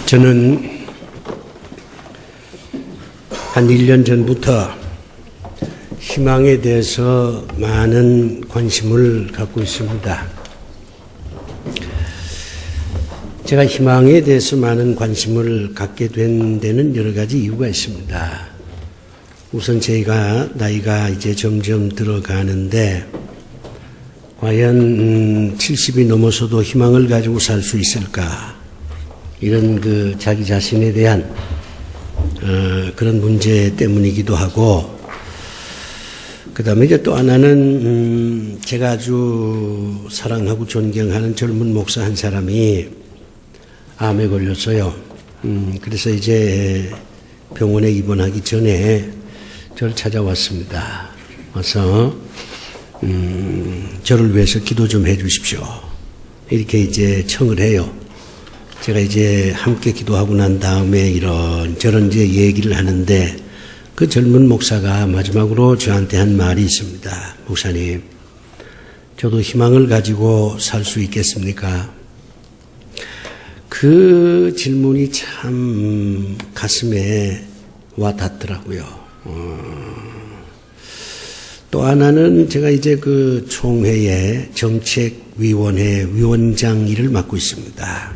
저는 한 1년 전부터 희망에 대해서 많은 관심을 갖고 있습니다. 제가 희망에 대해서 많은 관심을 갖게 된 데는 여러 가지 이유가 있습니다. 우선 제가 나이가 이제 점점 들어가는데 과연 70이 넘어서도 희망을 가지고 살 수 있을까? 이런 자기 자신에 대한 그런 문제 때문이기도 하고, 그 다음에 이제 또 하나는 제가 아주 사랑하고 존경하는 젊은 목사 한 사람이 암에 걸렸어요. 그래서 이제 병원에 입원하기 전에 저를 찾아왔습니다. 와서 저를 위해서 기도 좀 해 주십시오. 이렇게 이제 청을 해요. 제가 이제 함께 기도하고 난 다음에 이런저런 이제 얘기를 하는데, 그 젊은 목사가 마지막으로 저한테 한 말이 있습니다. 목사님, 저도 희망을 가지고 살 수 있겠습니까? 그 질문이 참 가슴에 와 닿더라고요. 또 하나는 제가 이제 그 총회의 정책위원회 위원장 일을 맡고 있습니다.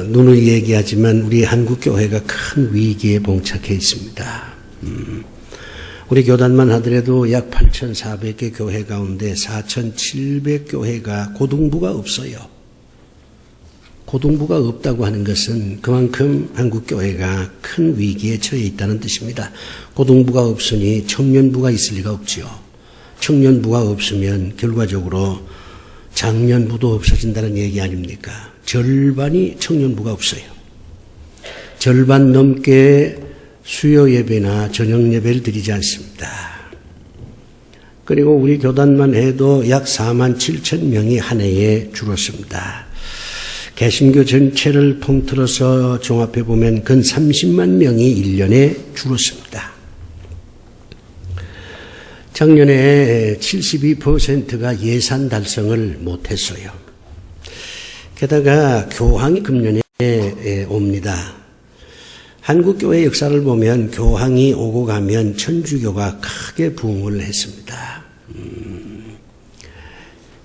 누누이 얘기하지만 우리 한국교회가 큰 위기에 봉착해 있습니다. 우리 교단만 하더라도 약 8,400개 교회 가운데 4,700교회가 고등부가 없어요. 고등부가 없다고 하는 것은 그만큼 한국교회가 큰 위기에 처해 있다는 뜻입니다. 고등부가 없으니 청년부가 있을 리가 없지요. 청년부가 없으면 결과적으로 장년부도 없어진다는 얘기 아닙니까? 절반이 청년부가 없어요. 절반 넘게 수요 예배나 저녁 예배를 드리지 않습니다. 그리고 우리 교단만 해도 약 47,000명이 한 해에 줄었습니다. 개신교 전체를 통틀어서 종합해 보면 근 30만 명이 1년에 줄었습니다. 작년에 72%가 예산 달성을 못했어요. 게다가 교황이 금년에 옵니다. 한국교회 역사를 보면 교황이 오고 가면 천주교가 크게 부흥을 했습니다.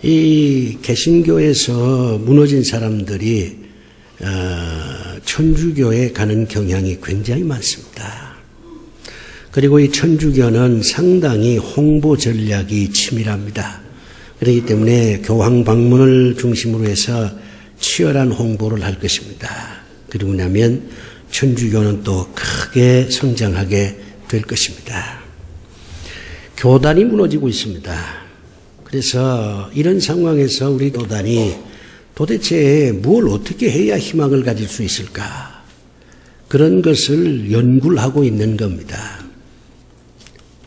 이 개신교에서 무너진 사람들이 천주교에 가는 경향이 굉장히 많습니다. 그리고 이 천주교는 상당히 홍보 전략이 치밀합니다. 그렇기 때문에 교황 방문을 중심으로 해서 치열한 홍보를 할 것입니다. 그리고 나면 천주교는 또 크게 성장하게 될 것입니다. 교단이 무너지고 있습니다. 그래서 이런 상황에서 우리 교단이 도대체 뭘 어떻게 해야 희망을 가질 수 있을까? 그런 것을 연구를 하고 있는 겁니다.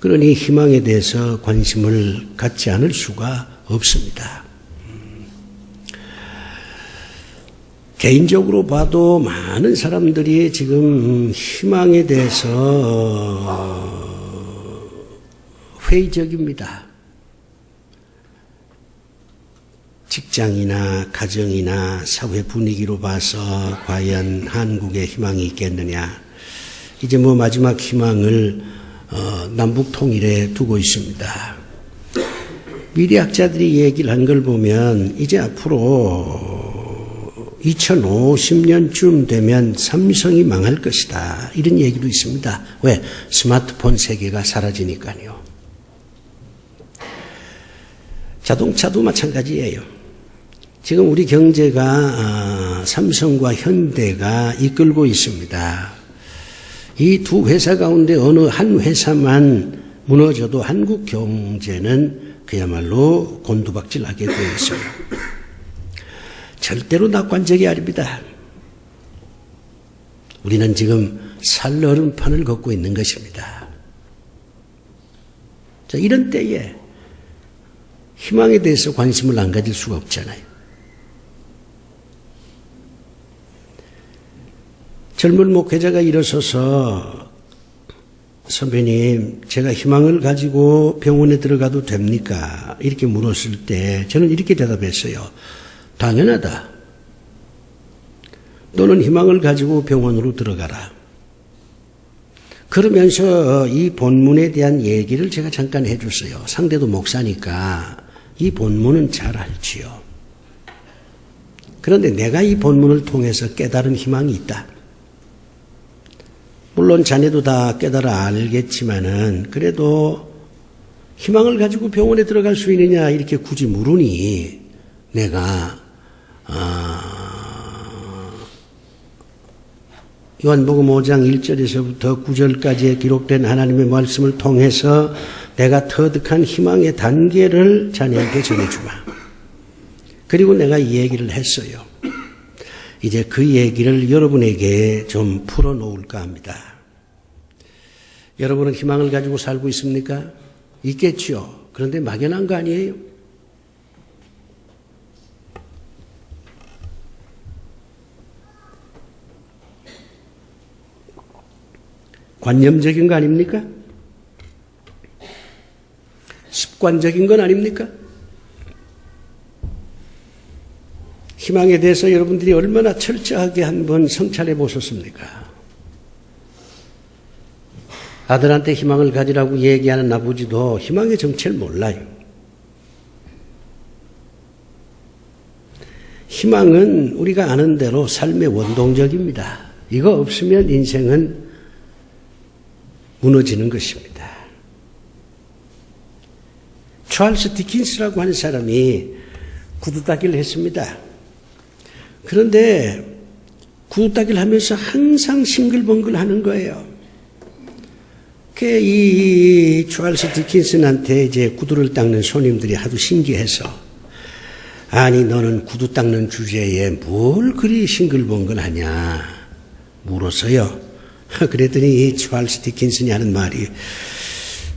그러니 희망에 대해서 관심을 갖지 않을 수가 없습니다. 개인적으로 봐도 많은 사람들이 지금 희망에 대해서 회의적입니다. 직장이나 가정이나 사회 분위기로 봐서 과연 한국에 희망이 있겠느냐. 이제 마지막 희망을 남북 통일에 두고 있습니다. 미래학자들이 얘기를 한 걸 보면 이제 앞으로 2050년쯤 되면 삼성이 망할 것이다. 이런 얘기도 있습니다. 왜? 스마트폰 세계가 사라지니까요. 자동차도 마찬가지예요. 지금 우리 경제가 삼성과 현대가 이끌고 있습니다. 이 두 회사 가운데 어느 한 회사만 무너져도 한국 경제는 그야말로 곤두박질하게 되어 있어요. 절대로 낙관적이 아닙니다. 우리는 지금 살얼음판을 걷고 있는 것입니다. 자, 이런 때에 희망에 대해서 관심을 안 가질 수가 없잖아요. 젊은 목회자가 일어서서 선배님, 제가 희망을 가지고 병원에 들어가도 됩니까? 이렇게 물었을 때 저는 이렇게 대답했어요. 당연하다. 너는 희망을 가지고 병원으로 들어가라. 그러면서 이 본문에 대한 얘기를 제가 잠깐 해줬어요. 상대도 목사니까 이 본문은 잘 알지요. 그런데 내가 이 본문을 통해서 깨달은 희망이 있다. 물론 자네도 다 깨달아 알겠지만은 그래도 희망을 가지고 병원에 들어갈 수 있느냐 이렇게 굳이 물으니 내가 요한복음 5장 1절에서부터 9절까지에 기록된 하나님의 말씀을 통해서 내가 터득한 희망의 단계를 자네에게 전해주마. 그리고 내가 이 얘기를 했어요. 이제 그 얘기를 여러분에게 좀 풀어놓을까 합니다. 여러분은 희망을 가지고 살고 있습니까? 있겠죠. 그런데 막연한 거 아니에요? 관념적인 거 아닙니까? 습관적인 건 아닙니까? 희망에 대해서 여러분들이 얼마나 철저하게 한번 성찰해 보셨습니까? 아들한테 희망을 가지라고 얘기하는 아버지도 희망의 정체를 몰라요. 희망은 우리가 아는 대로 삶의 원동력입니다. 이거 없으면 인생은 무너지는 것입니다. 찰스 디킨스라고 하는 사람이 구두 따기를 했습니다. 그런데 구두 따기를 하면서 항상 싱글벙글 하는 거예요. 이 찰스 디킨슨한테 이제 구두를 닦는 손님들이 하도 신기해서 아니 너는 구두 닦는 주제에 뭘 그리 싱글벙글 하냐 물었어요. 그랬더니 이 찰스 디킨슨이 하는 말이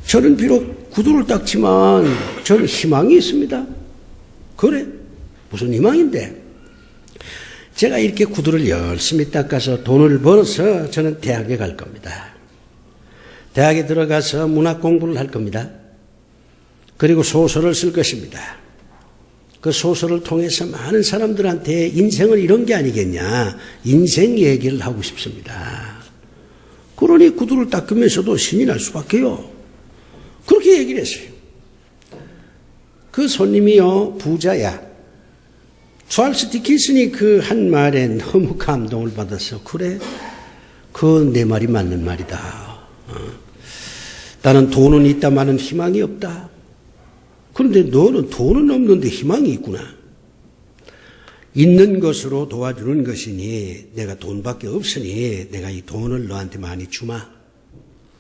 저는 비록 구두를 닦지만 저는 희망이 있습니다. 그래? 무슨 희망인데? 제가 이렇게 구두를 열심히 닦아서 돈을 벌어서 저는 대학에 갈 겁니다. 대학에 들어가서 문학 공부를 할 겁니다. 그리고 소설을 쓸 것입니다. 그 소설을 통해서 많은 사람들한테 인생은 이런 게 아니겠냐 인생 얘기를 하고 싶습니다. 그러니 구두를 닦으면서도 신이 날 수밖에요. 그렇게 얘기를 했어요. 그 손님이요 부자야. 찰스 디킨슨이 그 한 말에 너무 감동을 받아서 그래? 그 내 말이 맞는 말이다. 나는 돈은 있다마는 희망이 없다. 그런데 너는 돈은 없는데 희망이 있구나. 있는 것으로 도와주는 것이니 내가 돈밖에 없으니 내가 이 돈을 너한테 많이 주마.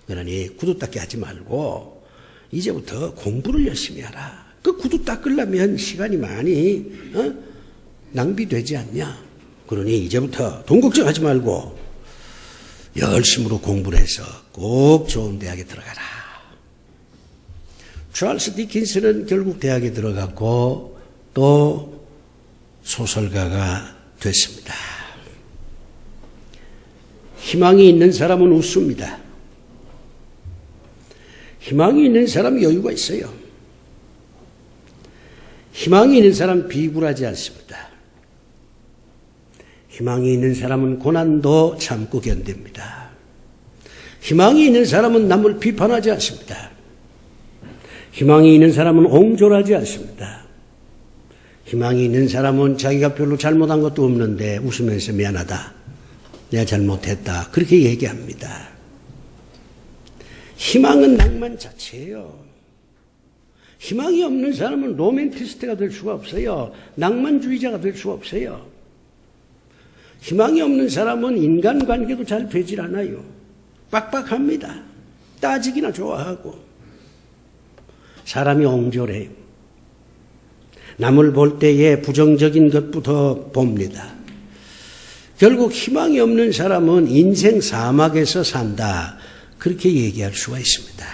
그러니 구두 닦기 하지 말고 이제부터 공부를 열심히 하라. 그 구두 닦으려면 시간이 많이 낭비되지 않냐. 그러니 이제부터 돈 걱정하지 말고 열심으로 공부를 해서 꼭 좋은 대학에 들어가라. 찰스 디킨슨은 결국 대학에 들어갔고 또 소설가가 됐습니다. 희망이 있는 사람은 웃습니다. 희망이 있는 사람은 여유가 있어요. 희망이 있는 사람은 비굴하지 않습니다. 희망이 있는 사람은 고난도 참고 견딥니다. 희망이 있는 사람은 남을 비판하지 않습니다. 희망이 있는 사람은 옹졸하지 않습니다. 희망이 있는 사람은 자기가 별로 잘못한 것도 없는데 웃으면서 미안하다. 내가 잘못했다. 그렇게 얘기합니다. 희망은 낭만 자체예요. 희망이 없는 사람은 로맨티스트가 될 수가 없어요. 낭만주의자가 될 수가 없어요. 희망이 없는 사람은 인간관계도 잘 되질 않아요. 빡빡합니다. 따지기나 좋아하고. 사람이 옹졸해요. 남을 볼 때에 부정적인 것부터 봅니다. 결국 희망이 없는 사람은 인생 사막에서 산다. 그렇게 얘기할 수가 있습니다.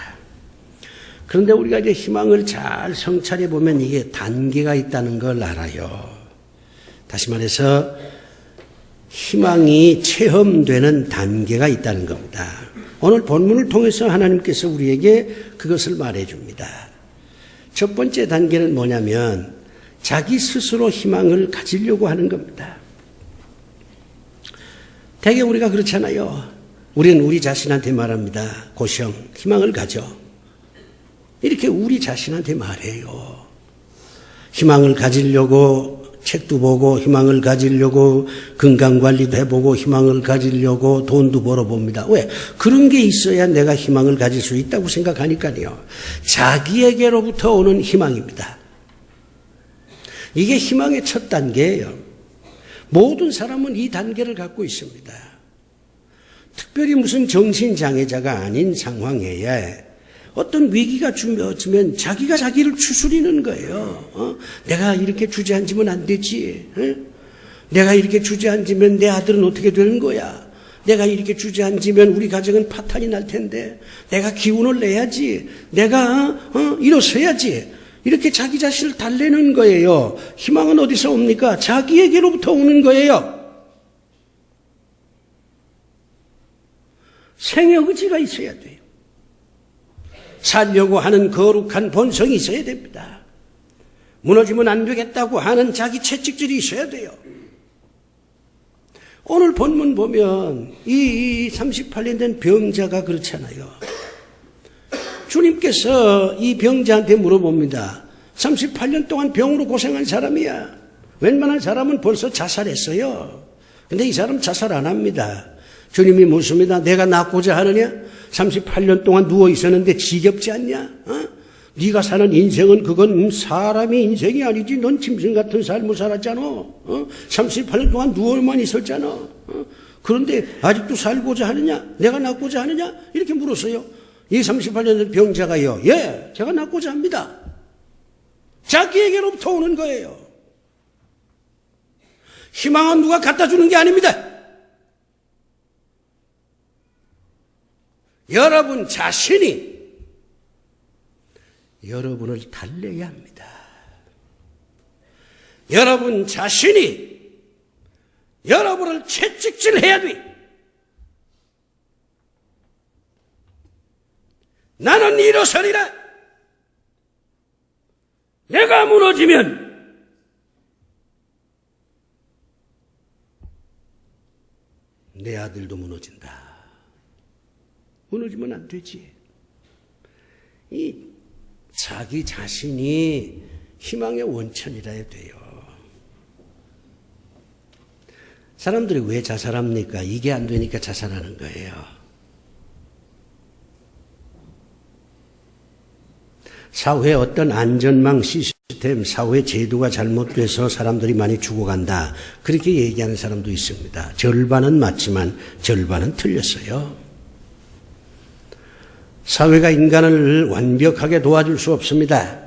그런데 우리가 이제 희망을 잘 성찰해 보면 이게 단계가 있다는 걸 알아요. 다시 말해서 희망이 체험되는 단계가 있다는 겁니다. 오늘 본문을 통해서 하나님께서 우리에게 그것을 말해 줍니다. 첫 번째 단계는 뭐냐면 자기 스스로 희망을 가지려고 하는 겁니다. 되게 우리가 그렇잖아요. 우리는 우리 자신한테 말합니다. 고시영, 희망을 가져. 이렇게 우리 자신한테 말해요. 희망을 가지려고 책도 보고, 희망을 가지려고 건강관리도 해보고, 희망을 가지려고 돈도 벌어봅니다. 왜? 그런 게 있어야 내가 희망을 가질 수 있다고 생각하니까요. 자기에게로부터 오는 희망입니다. 이게 희망의 첫 단계예요. 모든 사람은 이 단계를 갖고 있습니다. 특별히 무슨 정신장애자가 아닌 상황에 어떤 위기가 주어지면 자기가 자기를 추스리는 거예요. 내가 이렇게 주저앉으면 안 되지. 내가 이렇게 주저앉으면 내 아들은 어떻게 되는 거야. 내가 이렇게 주저앉으면 우리 가정은 파탄이 날 텐데 내가 기운을 내야지. 내가 일어서야지. 이렇게 자기 자신을 달래는 거예요. 희망은 어디서 옵니까? 자기에게로부터 오는 거예요. 생의 의지가 있어야 돼요. 살려고 하는 거룩한 본성이 있어야 됩니다. 무너지면 안 되겠다고 하는 자기 채찍질이 있어야 돼요. 오늘 본문 보면 이 38년 된 병자가 그렇잖아요. 주님께서 이 병자한테 물어봅니다. 38년 동안 병으로 고생한 사람이야. 웬만한 사람은 벌써 자살했어요. 근데 이 사람 자살 안 합니다. 주님이 묻습니다. 내가 낫고자 하느냐? 38년 동안 누워 있었는데 지겹지 않냐? 네가 사는 인생은 그건 사람의 인생이 아니지. 넌 짐승 같은 삶을 살았잖아. 38년 동안 누워만 있었잖아. 그런데 아직도 살고자 하느냐? 내가 낫고자 하느냐? 이렇게 물었어요. 이 38년 된 병자가요. 예, 제가 낫고자 합니다. 자기에게로부터 오는 거예요. 희망은 누가 갖다 주는 게 아닙니다. 여러분 자신이 여러분을 달래야 합니다. 여러분 자신이 여러분을 채찍질해야 돼. 나는 일어서리라. 내가 무너지면 내 아들도 무너진다. 무너지면 안 되지. 이 자기 자신이 희망의 원천이라야 돼요. 사람들이 왜 자살합니까? 이게 안 되니까 자살하는 거예요. 사회의 어떤 안전망 시스템, 사회 제도가 잘못돼서 사람들이 많이 죽어간다. 그렇게 얘기하는 사람도 있습니다. 절반은 맞지만 절반은 틀렸어요. 사회가 인간을 완벽하게 도와줄 수 없습니다.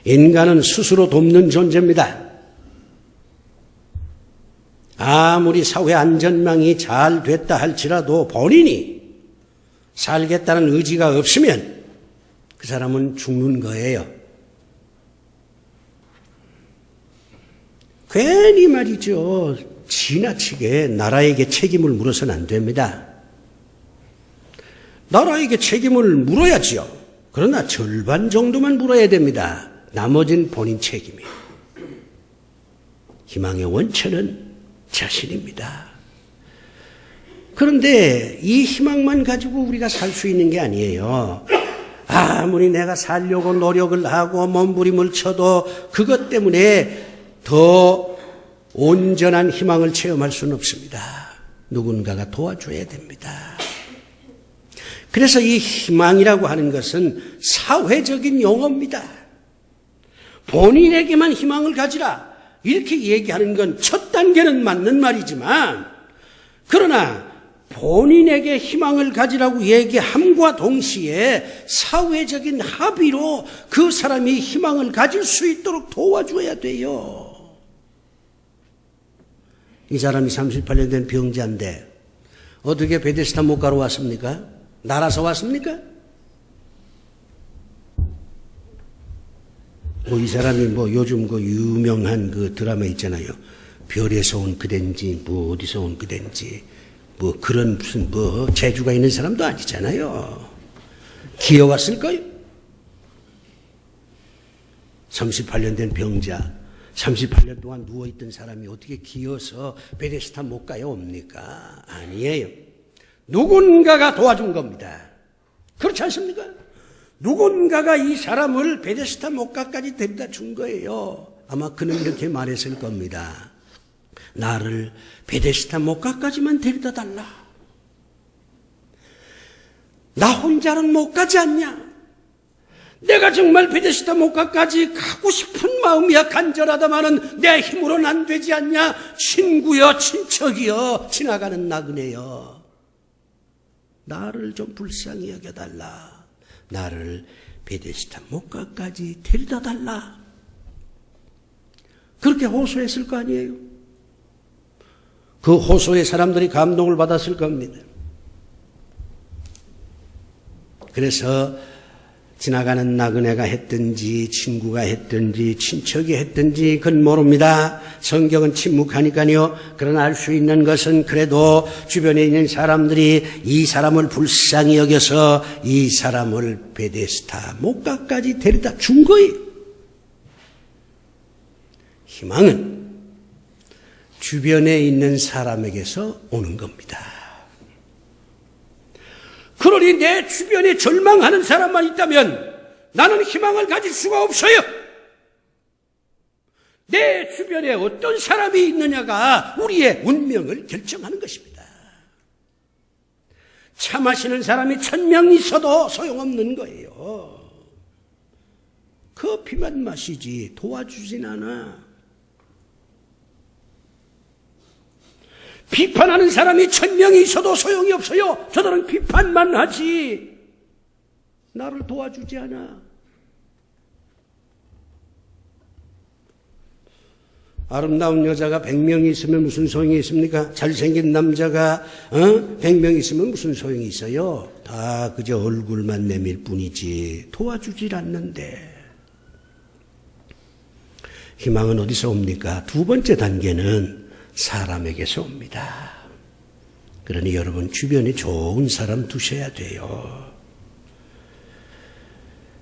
인간은 스스로 돕는 존재입니다. 아무리 사회 안전망이 잘 됐다 할지라도 본인이 살겠다는 의지가 없으면 그 사람은 죽는 거예요. 괜히 말이죠. 지나치게 나라에게 책임을 물어서는 안 됩니다. 나라에게 책임을 물어야지요. 그러나 절반 정도만 물어야 됩니다. 나머지는 본인 책임이에요. 희망의 원천은 자신입니다. 그런데 이 희망만 가지고 우리가 살 수 있는 게 아니에요. 아무리 내가 살려고 노력을 하고 몸부림을 쳐도 그것 때문에 더 온전한 희망을 체험할 수는 없습니다. 누군가가 도와줘야 됩니다. 그래서 이 희망이라고 하는 것은 사회적인 용어입니다. 본인에게만 희망을 가지라 이렇게 얘기하는 건 첫 단계는 맞는 말이지만, 그러나 본인에게 희망을 가지라고 얘기함과 동시에 사회적인 합의로 그 사람이 희망을 가질 수 있도록 도와줘야 돼요. 이 사람이 38년 된 병자인데 어떻게 베데스다 목가로 왔습니까? 날아서 왔습니까? 이 사람이 요즘 유명한 그 드라마 있잖아요. 별에서 온 그댄지 어디서 온 그댄지 그런 무슨 재주가 있는 사람도 아니잖아요. 기어왔을까요? 38년 된 병자. 38년 동안 누워있던 사람이 어떻게 기어서 베데스다 못 가요 옵니까? 아니에요. 누군가가 도와준 겁니다. 그렇지 않습니까? 누군가가 이 사람을 베데스다 목가까지 데려다 준 거예요. 아마 그는 이렇게 말했을 겁니다. 나를 베데스다 목가까지만 데려다 달라. 나 혼자는 못 가지 않냐? 내가 정말 베데스다 목가까지 가고 싶은 마음이야 간절하다마는 내 힘으로는 안 되지 않냐? 친구여 친척이여 지나가는 나그네여 나를 좀 불쌍히 여겨달라. 나를 베데스다 목가까지 데려다 달라. 그렇게 호소했을 거 아니에요? 그 호소에 사람들이 감동을 받았을 겁니다. 그래서 지나가는 나그네가 했든지 친구가 했든지 친척이 했든지 그건 모릅니다. 성경은 침묵하니까요. 그러나 알 수 있는 것은 그래도 주변에 있는 사람들이 이 사람을 불쌍히 여겨서 이 사람을 베데스다 목가까지 데려다 준 거예요. 희망은 주변에 있는 사람에게서 오는 겁니다. 그러니 내 주변에 절망하는 사람만 있다면 나는 희망을 가질 수가 없어요. 내 주변에 어떤 사람이 있느냐가 우리의 운명을 결정하는 것입니다. 차 마시는 사람이 1000명 있어도 소용없는 거예요. 커피만 마시지 도와주진 않아. 비판하는 사람이 1000명이 있어도 소용이 없어요. 저들은 비판만 하지 나를 도와주지 않아. 아름다운 여자가 100명이 있으면 무슨 소용이 있습니까? 잘생긴 남자가 100명 있으면 무슨 소용이 있어요? 다 그저 얼굴만 내밀 뿐이지 도와주질 않는데. 희망은 어디서 옵니까? 두 번째 단계는 사람에게서 옵니다. 그러니 여러분 주변에 좋은 사람 두셔야 돼요.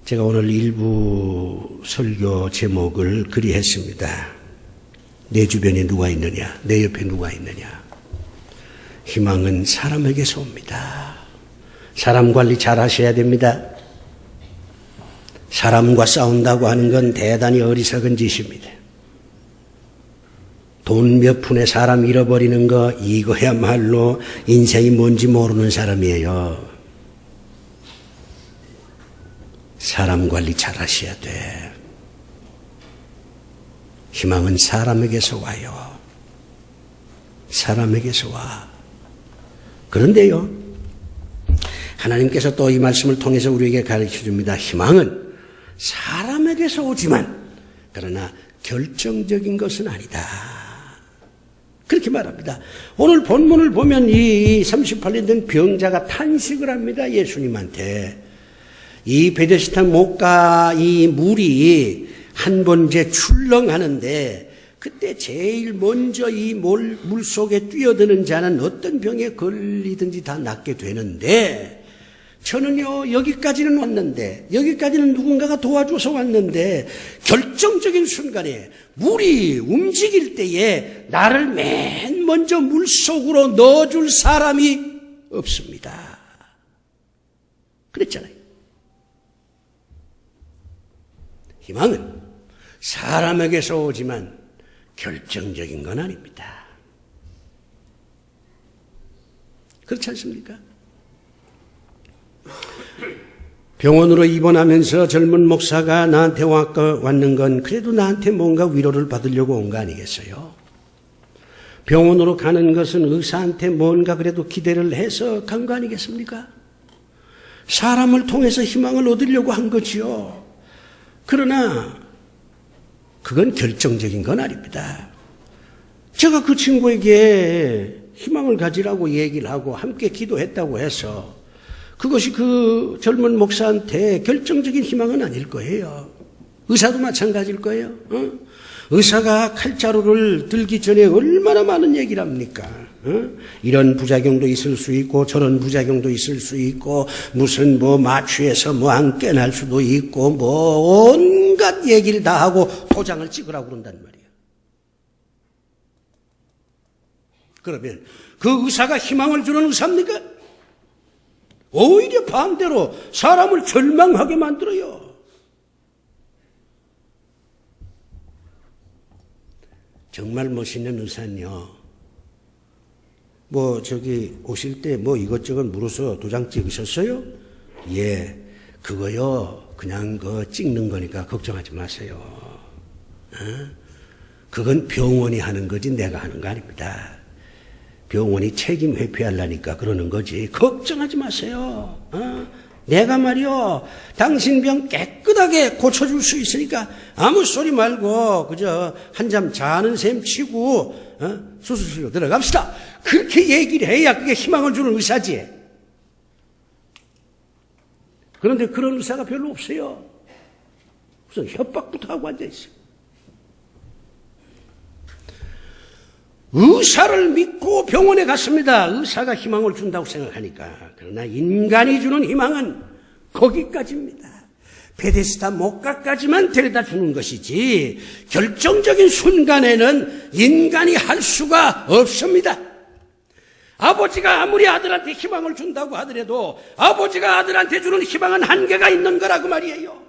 제가 오늘 일부 설교 제목을 그리 했습니다. 내 주변에 누가 있느냐? 내 옆에 누가 있느냐? 희망은 사람에게서 옵니다. 사람 관리 잘 하셔야 됩니다. 사람과 싸운다고 하는 건 대단히 어리석은 짓입니다. 돈 몇 푼에 사람 잃어버리는 거 이거야말로 인생이 뭔지 모르는 사람이에요. 사람 관리 잘 하셔야 돼. 희망은 사람에게서 와요. 사람에게서 와. 그런데요, 하나님께서 또 이 말씀을 통해서 우리에게 가르쳐 줍니다. 희망은 사람에게서 오지만 그러나 결정적인 것은 아니다. 그렇게 말합니다. 오늘 본문을 보면 이 38년 된 병자가 탄식을 합니다. 예수님한테. 이 베데스다 목가 이 물이 한 번 이제 출렁하는데 그때 제일 먼저 이 물 속에 뛰어드는 자는 어떤 병에 걸리든지 다 낫게 되는데 저는요 여기까지는 왔는데 여기까지는 누군가가 도와줘서 왔는데 결정적인 순간에 물이 움직일 때에 나를 맨 먼저 물속으로 넣어줄 사람이 없습니다. 그랬잖아요. 희망은 사람에게서 오지만 결정적인 건 아닙니다. 그렇지 않습니까? 병원으로 입원하면서 젊은 목사가 나한테 왔는 건 그래도 나한테 뭔가 위로를 받으려고 온 거 아니겠어요? 병원으로 가는 것은 의사한테 뭔가 그래도 기대를 해서 간 거 아니겠습니까? 사람을 통해서 희망을 얻으려고 한 거지요. 그러나 그건 결정적인 건 아닙니다. 제가 그 친구에게 희망을 가지라고 얘기를 하고 함께 기도했다고 해서 그것이 그 젊은 목사한테 결정적인 희망은 아닐 거예요. 의사도 마찬가지일 거예요. 의사가 칼자루를 들기 전에 얼마나 많은 얘기를 합니까? 이런 부작용도 있을 수 있고 저런 부작용도 있을 수 있고 무슨 마취해서 안 깨날 수도 있고 온갖 얘기를 다 하고 도장을 찍으라고 그런단 말이에요. 그러면 그 의사가 희망을 주는 의사입니까? 오히려 반대로 사람을 절망하게 만들어요. 정말 멋있는 의사는요, 오실 때 이것저것 물어서 도장 찍으셨어요? 예, 그거요, 그냥 찍는 거니까 걱정하지 마세요. 그건 병원이 하는 거지 내가 하는 거 아닙니다. 병원이 책임 회피하려니까 그러는 거지. 걱정하지 마세요. 내가 말이요, 당신 병 깨끗하게 고쳐줄 수 있으니까 아무 소리 말고 그저 한잠 자는 셈 치고 수술실로 들어갑시다. 그렇게 얘기를 해야 그게 희망을 주는 의사지. 그런데 그런 의사가 별로 없어요. 무슨 협박부터 하고 앉아있어요. 의사를 믿고 병원에 갔습니다. 의사가 희망을 준다고 생각하니까. 그러나 인간이 주는 희망은 거기까지입니다. 베데스다 목가까지만 데려다 주는 것이지 결정적인 순간에는 인간이 할 수가 없습니다. 아버지가 아무리 아들한테 희망을 준다고 하더라도 아버지가 아들한테 주는 희망은 한계가 있는 거라고 말이에요.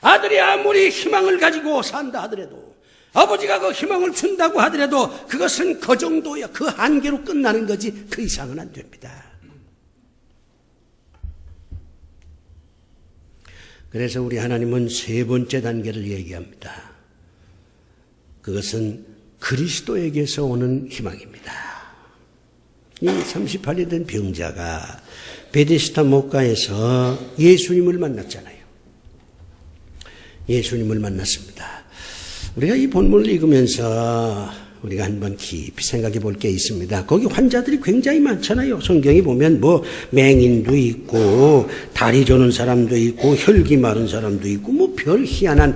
아들이 아무리 희망을 가지고 산다 하더라도 아버지가 그 희망을 준다고 하더라도 그것은 그 정도야. 그 한계로 끝나는 거지 그 이상은 안 됩니다. 그래서 우리 하나님은 세 번째 단계를 얘기합니다. 그것은 그리스도에게서 오는 희망입니다. 이 38년 된 병자가 베데스다 목가에서 예수님을 만났잖아요. 예수님을 만났습니다. 우리가 이 본문을 읽으면서 우리가 한번 깊이 생각해 볼 게 있습니다. 거기 환자들이 굉장히 많잖아요. 성경에 보면 맹인도 있고 다리 저는 사람도 있고 혈기 마른 사람도 있고 별 희한한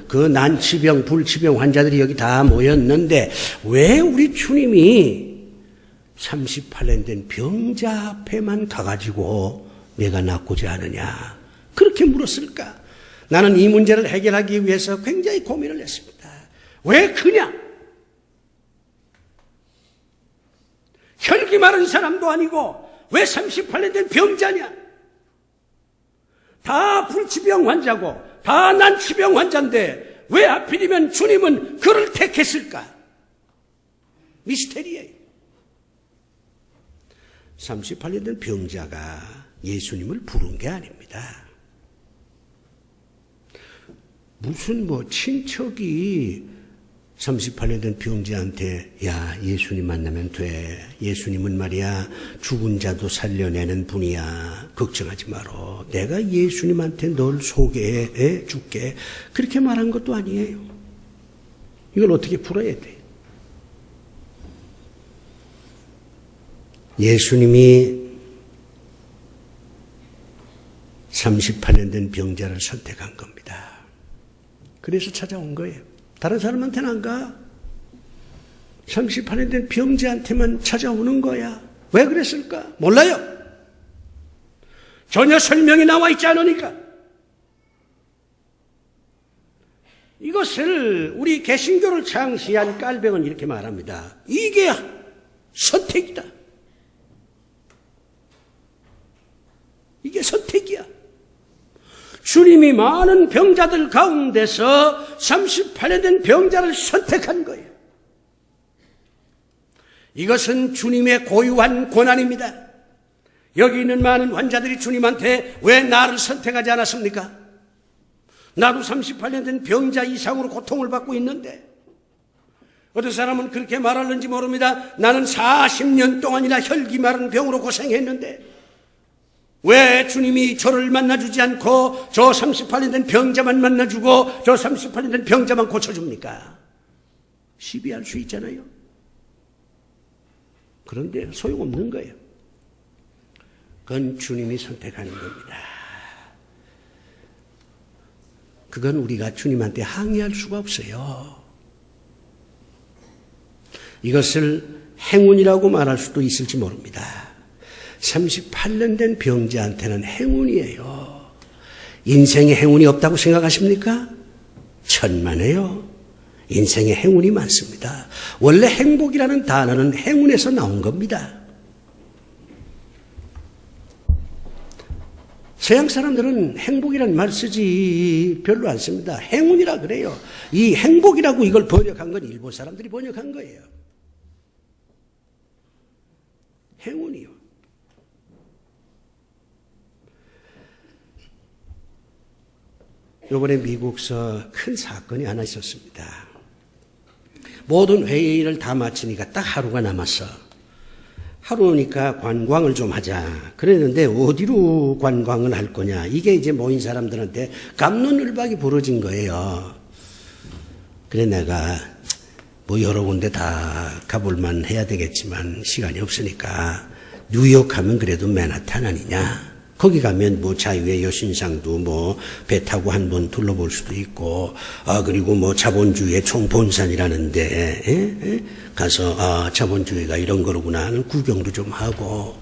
그 난치병 불치병 환자들이 여기 다 모였는데 왜 우리 주님이 38년 된 병자 앞에만 가가지고 내가 낫고자 하느냐 그렇게 물었을까? 나는 이 문제를 해결하기 위해서 굉장히 고민을 했습니다. 왜 그냥 혈기 마른 사람도 아니고 왜 38년 된 병자냐? 다 불치병 환자고 다 난치병 환자인데 왜 하필이면 주님은 그를 택했을까? 미스테리예요. 38년 된 병자가 예수님을 부른 게 아닙니다. 무슨 친척이 38년 된 병자한테 야 예수님 만나면 돼. 예수님은 말이야 죽은 자도 살려내는 분이야. 걱정하지 마라. 내가 예수님한테 널 소개해 줄게. 그렇게 말한 것도 아니에요. 이걸 어떻게 풀어야 돼? 예수님이 38년 된 병자를 선택한 겁니다. 그래서 찾아온 거예요. 다른 사람한테는 안 가. 38년 된 병자한테만 찾아오는 거야. 왜 그랬을까? 몰라요. 전혀 설명이 나와 있지 않으니까. 이것을 우리 개신교를 창시한 깔뱅은 이렇게 말합니다. 이게 선택이다. 이게 선택이야. 주님이 많은 병자들 가운데서 38년 된 병자를 선택한 거예요. 이것은 주님의 고유한 권한입니다. 여기 있는 많은 환자들이 주님한테 왜 나를 선택하지 않았습니까? 나도 38년 된 병자 이상으로 고통을 받고 있는데 어떤 사람은 그렇게 말하는지 모릅니다. 나는 40년 동안이나 혈기 마른 병으로 고생했는데 왜 주님이 저를 만나주지 않고 저 38년 된 병자만 만나주고 저 38년 된 병자만 고쳐줍니까? 시비할 수 있잖아요. 그런데 소용없는 거예요. 그건 주님이 선택하는 겁니다. 그건 우리가 주님한테 항의할 수가 없어요. 이것을 행운이라고 말할 수도 있을지 모릅니다. 38년 된 병자한테는 행운이에요. 인생에 행운이 없다고 생각하십니까? 천만에요. 인생에 행운이 많습니다. 원래 행복이라는 단어는 행운에서 나온 겁니다. 서양 사람들은 행복이라는 말 쓰지 별로 안 씁니다. 행운이라 그래요. 이 행복이라고 이걸 번역한 건 일본 사람들이 번역한 거예요. 행운이요. 이번에 미국서 큰 사건이 하나 있었습니다. 모든 회의를 다 마치니까 딱 하루가 남았어. 하루니까 관광을 좀 하자. 그랬는데 어디로 관광을 할 거냐. 이게 이제 모인 사람들한테 갑론을박이 벌어진 거예요. 그래 내가 뭐 여러 군데 다 가볼만 해야 되겠지만 시간이 없으니까 뉴욕 하면 그래도 맨하탄 아니냐. 거기 가면 뭐 자유의 여신상도 뭐 배 타고 한번 둘러볼 수도 있고, 그리고 뭐 자본주의의 총본산이라는데, 가서, 자본주의가 이런 거로구나 하는 구경도 좀 하고,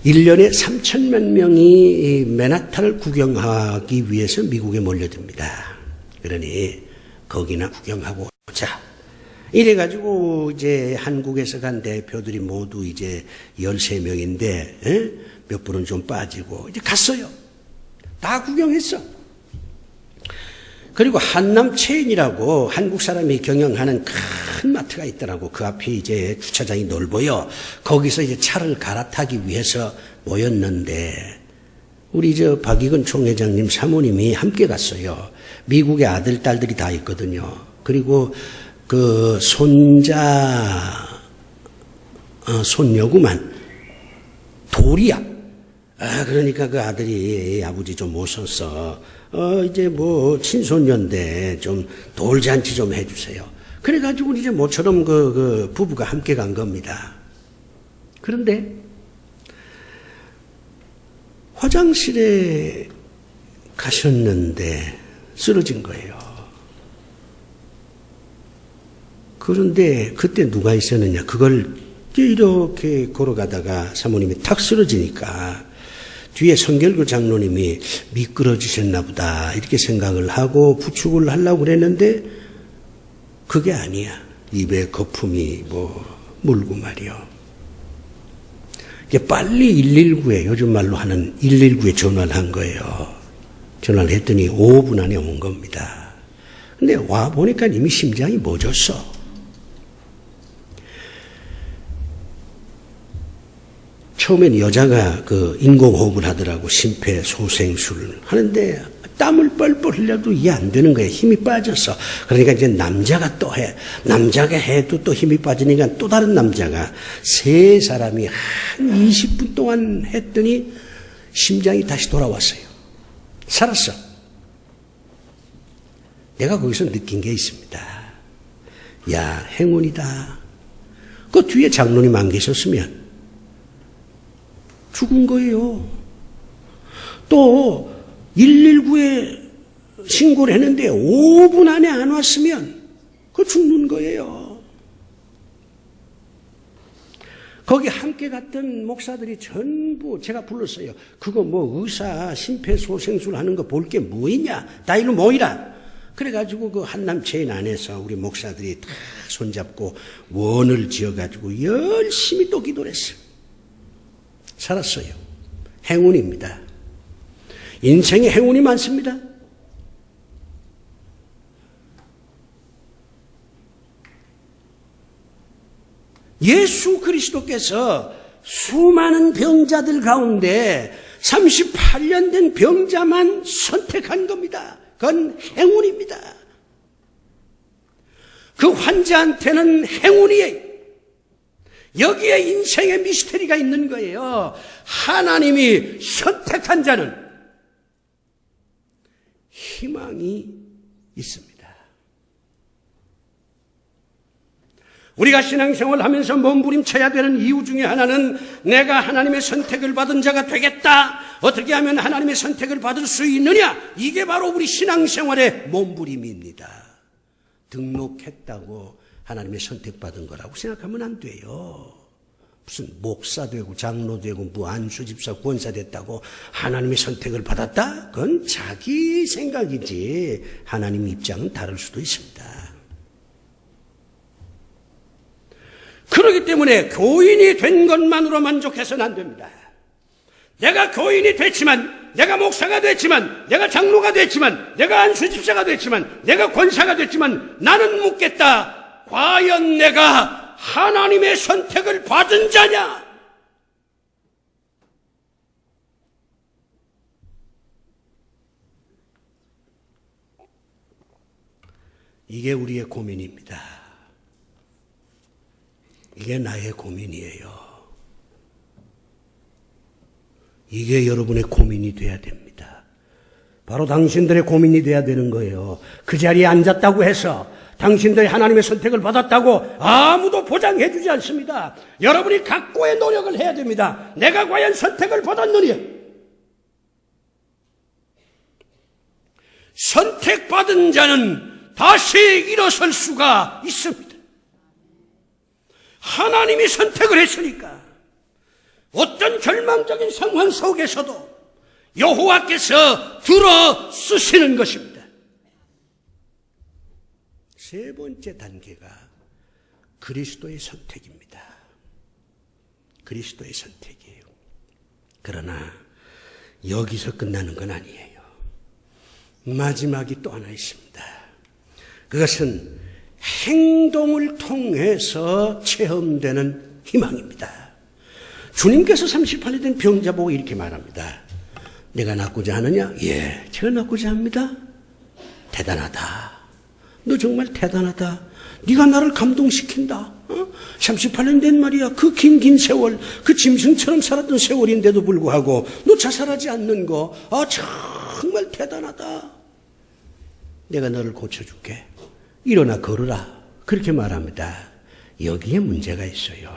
1년에 3천만 명이 맨하탄을 구경하기 위해서 미국에 몰려듭니다. 그러니, 거기나 구경하고 오자. 이래가지고, 이제 한국에서 간 대표들이 모두 이제 13명인데, 몇 분은 좀 빠지고 이제 갔어요. 다 구경했어. 그리고 한남체인이라고 한국 사람이 경영하는 큰 마트가 있더라고. 그 앞에 이제 주차장이 넓어요. 거기서 이제 차를 갈아타기 위해서 모였는데 우리 박익은 총회장님 사모님이 함께 갔어요. 미국의 아들, 딸들이 다 있거든요. 그리고 그 손녀구만. 도리야. 그러니까 그 아들이 아버지 좀 모셔서, 이제 뭐, 친손녀인데 좀 돌잔치 좀 해주세요. 그래가지고 이제 모처럼 그 부부가 함께 간 겁니다. 그런데, 화장실에 가셨는데 쓰러진 거예요. 그런데 그때 누가 있었느냐. 그걸 이렇게 걸어가다가 사모님이 탁 쓰러지니까 뒤에 성결교 장로님이 미끄러지셨나 보다 이렇게 생각을 하고 부축을 하려고 그랬는데 그게 아니야. 입에 거품이 뭐 물고 말이요. 이게 빨리 119에 요즘 말로 하는 119에 전화를 한 거예요. 전화를 했더니 5분 안에 온 겁니다. 근데 와 보니까 이미 심장이 멎었어. 처음엔 여자가 그 인공호흡을 하더라고. 심폐소생술을 하는데 땀을 뻘뻘 흘려도 이게 안 되는 거예요. 힘이 빠졌어. 그러니까 이제 남자가 또 해. 남자가 해도 또 힘이 빠지니까 또 다른 남자가 세 사람이 한 20분 동안 했더니 심장이 다시 돌아왔어요. 살았어. 내가 거기서 느낀 게 있습니다. 야, 행운이다. 그 뒤에 장로님 안 계셨으면 죽은 거예요. 또 119에 신고를 했는데 5분 안에 안 왔으면 그거 죽는 거예요. 거기 함께 갔던 목사들이 전부 제가 불렀어요. 그거 뭐 의사 심폐소생술 하는 거 볼 게 뭐 있냐. 다 일로 모이라. 그래가지고 그 한남체인 안에서 우리 목사들이 다 손잡고 원을 지어가지고 열심히 또 기도를 했어요. 살았어요. 행운입니다. 인생에 행운이 많습니다. 예수 그리스도께서 수많은 병자들 가운데 38년 된 병자만 선택한 겁니다. 그건 행운입니다. 그 환자한테는 행운이에요. 여기에 인생의 미스터리가 있는 거예요. 하나님이 선택한 자는 희망이 있습니다. 우리가 신앙생활을 하면서 몸부림쳐야 되는 이유 중에 하나는 내가 하나님의 선택을 받은 자가 되겠다. 어떻게 하면 하나님의 선택을 받을 수 있느냐. 이게 바로 우리 신앙생활의 몸부림입니다. 등록했다고 하나님의 선택받은 거라고 생각하면 안 돼요. 무슨 목사 되고 장로 되고 뭐 안수집사 권사 됐다고 하나님의 선택을 받았다? 그건 자기 생각이지 하나님 입장은 다를 수도 있습니다. 그렇기 때문에 교인이 된 것만으로 만족해서는 안 됩니다. 내가 교인이 됐지만, 내가 목사가 됐지만, 내가 장로가 됐지만, 내가 안수집사가 됐지만, 내가 권사가 됐지만 나는 묻겠다. 과연 내가 하나님의 선택을 받은 자냐? 이게 우리의 고민입니다. 이게 나의 고민이에요. 이게 여러분의 고민이 돼야 됩니다. 바로 당신들의 고민이 돼야 되는 거예요. 그 자리에 앉았다고 해서 당신들이 하나님의 선택을 받았다고 아무도 보장해 주지 않습니다. 여러분이 각고의 노력을 해야 됩니다. 내가 과연 선택을 받았느냐? 선택받은 자는 다시 일어설 수가 있습니다. 하나님이 선택을 했으니까 어떤 절망적인 상황 속에서도 여호와께서 들어 쓰시는 것입니다. 세 번째 단계가 그리스도의 선택입니다. 그리스도의 선택이에요. 그러나 여기서 끝나는 건 아니에요. 마지막이 또 하나 있습니다. 그것은 행동을 통해서 체험되는 희망입니다. 주님께서 38년 된 병자 보고 이렇게 말합니다. 내가 낫고자 하느냐? 예, 제가 낫고자 합니다. 대단하다. 너 정말 대단하다. 네가 나를 감동시킨다. 38년 된 말이야. 그 긴 세월, 그 짐승처럼 살았던 세월인데도 불구하고 너 자살하지 않는 거, 정말 대단하다. 내가 너를 고쳐줄게. 일어나 걸으라. 그렇게 말합니다. 여기에 문제가 있어요.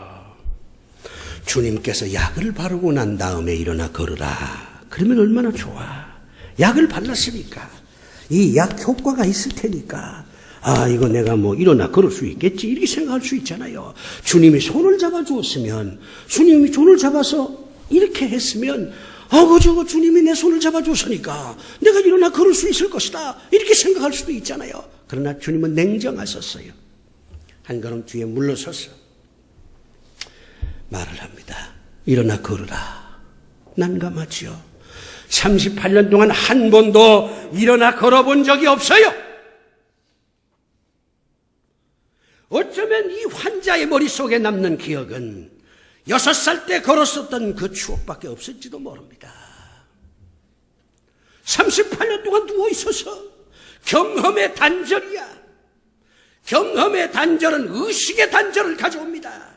주님께서 약을 바르고 난 다음에 일어나 걸으라. 그러면 얼마나 좋아. 약을 발랐으니까 이 약 효과가 있을 테니까 이거 내가 일어나 걸을 수 있겠지 이렇게 생각할 수 있잖아요. 주님이 손을 잡아주었으면, 주님이 손을 잡아서 이렇게 했으면 저거 주님이 내 손을 잡아줬으니까 내가 일어나 걸을 수 있을 것이다 이렇게 생각할 수도 있잖아요. 그러나 주님은 냉정하셨어요. 한 걸음 뒤에 물러서서 말을 합니다. 일어나 걸으라. 난감하지요. 38년 동안 한 번도 일어나 걸어본 적이 없어요. 어쩌면 이 환자의 머릿속에 남는 기억은 6살 때 걸었었던 그 추억밖에 없을지도 모릅니다. 38년 동안 누워있어서 경험의 단절이야. 경험의 단절은 의식의 단절을 가져옵니다.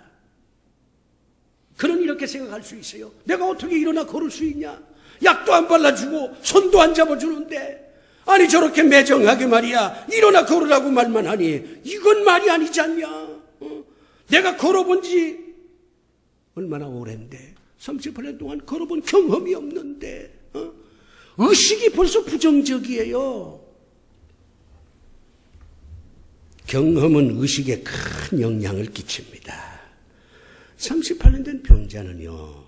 그는 이렇게 생각할 수 있어요. 내가 어떻게 일어나 걸을 수 있냐? 약도 안 발라주고 손도 안 잡아주는데 아니 저렇게 매정하게 말이야 일어나 걸으라고 말만 하니 이건 말이 아니지 않냐? 내가 걸어본 지 얼마나 오랜데 38년 동안 걸어본 경험이 없는데 의식이 벌써 부정적이에요. 경험은 의식에 큰 영향을 끼칩니다. 38년 된 병자는요,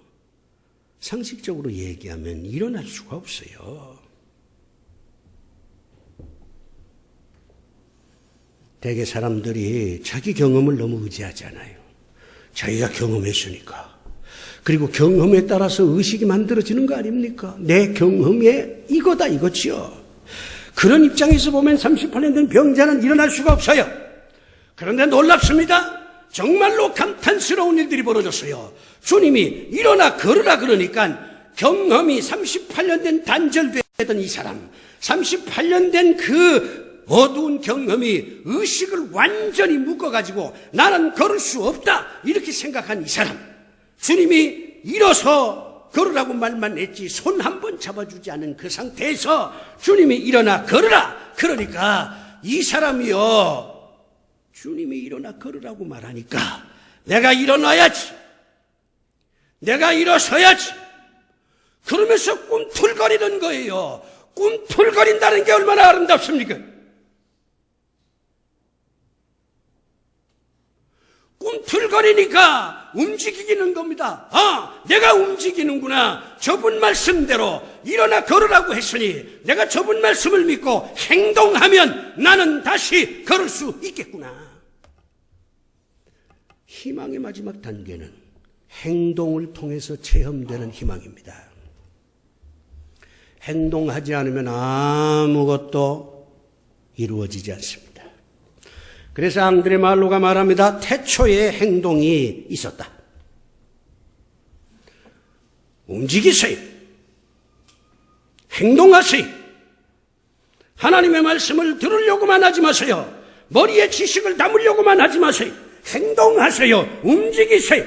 상식적으로 얘기하면 일어날 수가 없어요. 대개 사람들이 자기 경험을 너무 의지하잖아요. 자기가 경험했으니까. 그리고 경험에 따라서 의식이 만들어지는 거 아닙니까? 내 경험에 이거다 이거지요. 그런 입장에서 보면 38년 된 병자는 일어날 수가 없어요. 그런데 놀랍습니다. 정말로 감탄스러운 일들이 벌어졌어요. 주님이 일어나 걸으라 그러니까 경험이 38년 된 단절되던 이 사람, 38년 된 그 어두운 경험이 의식을 완전히 묶어가지고 나는 걸을 수 없다 이렇게 생각한 이 사람, 주님이 일어서 걸으라고 말만 했지 손 한 번 잡아주지 않은 그 상태에서 주님이 일어나 걸으라 그러니까 이 사람이요, 주님이 일어나 걸으라고 말하니까 내가 일어나야지, 내가 일어서야지 그러면서 꿈틀거리는 거예요. 꿈틀거린다는 게 얼마나 아름답습니까? 꿈틀거리니까 움직이는 겁니다. 아, 내가 움직이는구나. 저분 말씀대로 일어나 걸으라고 했으니 내가 저분 말씀을 믿고 행동하면 나는 다시 걸을 수 있겠구나. 희망의 마지막 단계는 행동을 통해서 체험되는 희망입니다. 행동하지 않으면 아무것도 이루어지지 않습니다. 그래서 앙드레 말로가 말합니다. 태초에 행동이 있었다. 움직이세요. 행동하세요. 하나님의 말씀을 들으려고만 하지 마세요. 머리에 지식을 담으려고만 하지 마세요. 행동하세요. 움직이세요.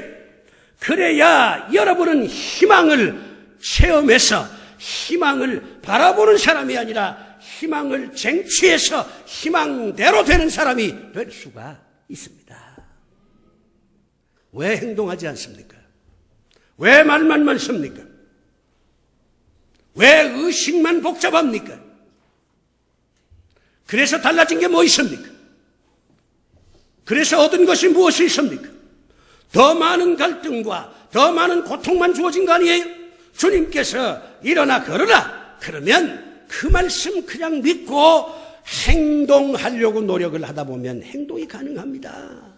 그래야 여러분은 희망을 체험해서 희망을 바라보는 사람이 아니라 희망을 쟁취해서 희망대로 되는 사람이 될 수가 있습니다. 왜 행동하지 않습니까? 왜 말만 씁니까? 왜 의식만 복잡합니까? 그래서 달라진 게 뭐 있습니까? 그래서 얻은 것이 무엇이 있습니까? 더 많은 갈등과 더 많은 고통만 주어진 거 아니에요? 주님께서 일어나 걸으라. 그러면 그 말씀 그냥 믿고 행동하려고 노력을 하다 보면 행동이 가능합니다.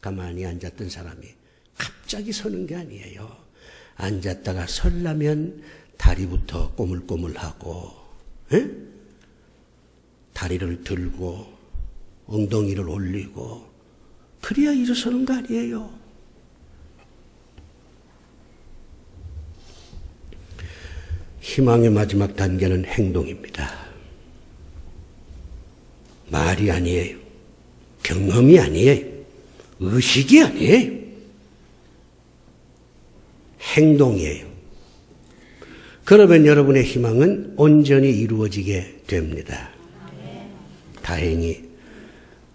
가만히 앉았던 사람이 갑자기 서는 게 아니에요. 앉았다가 설라면 다리부터 꼬물꼬물하고, 다리를 들고 엉덩이를 올리고 그래야 일어서는 거 아니에요. 희망의 마지막 단계는 행동입니다. 말이 아니에요. 경험이 아니에요. 의식이 아니에요. 행동이에요. 그러면 여러분의 희망은 온전히 이루어지게 됩니다. 다행히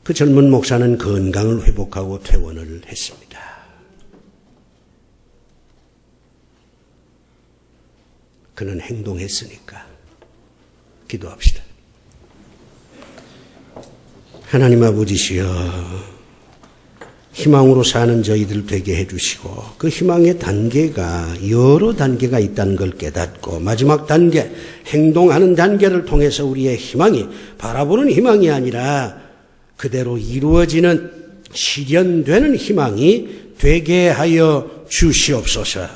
그 젊은 목사는 건강을 회복하고 퇴원을 했습니다. 그는 행동했으니까. 기도합시다. 하나님 아버지시여, 희망으로 사는 저희들 되게 해주시고 그 희망의 단계가 여러 단계가 있다는 걸 깨닫고 마지막 단계, 행동하는 단계를 통해서 우리의 희망이 바라보는 희망이 아니라 그대로 이루어지는 실현되는 희망이 되게 하여 주시옵소서.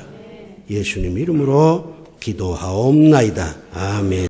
예수님 이름으로 기도하옵나이다. 아멘.